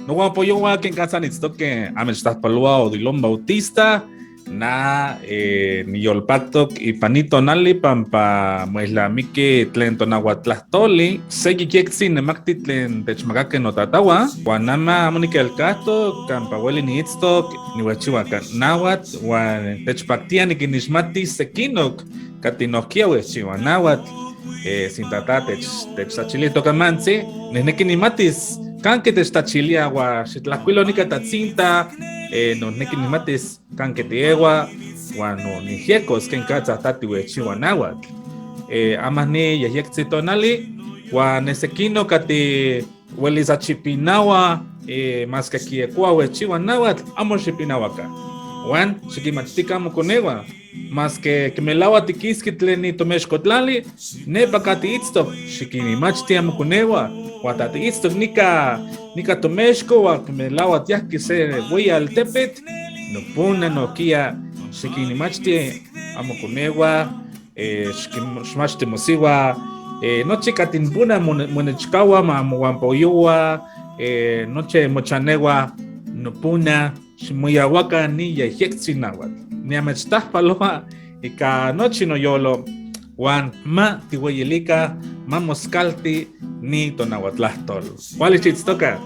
No apoyo a quien casa ni esto que amistad palua o Dilon Bautista na ni yolpatok y panito nali pampa muesla miki tlen tonahuatlastoli seki kieksi nemakti tlen techmagake no tatawa guanama amonika el casto campa hueli ni itztok ni huachihuaca nahuat guan techpactia ni kinishmati sekinok katinokia huachihuan nahuat sin tata techachilito kamansi neneki ni matis kanke techtachilia gua xitlacuilo nika tatzinta no neki ni matis kanke tiewa gua no ni jiecos ken katza tati huechiwa nahuatl amas ni yehyektzitonali gua nesekino kati huelis achipinawa mas que kiekua huechiwa nahuatl amo xipinawaka Juan, xiquimachtica moconewa, más que melawa tiquiski tleni tomexcotlali, nepa cati itztok, xiquimachtia moconewa, guatati itztok nika tomexco, wa melawa tiahki se huella al tepet, no puna no kia, xiquimachtia amoconewa, xiquimachtia mosiwa, noche catinpuna monechkawa, mamuampoyowa, noche mochanewa, no puna, Ximuyahuaca ni yehyektzinawatl. Niamechtahpaloa ika nochi noyolo Juan ma tihueyilika ma moscalti ni tonahuatlahtol. ¿Cuál es toca?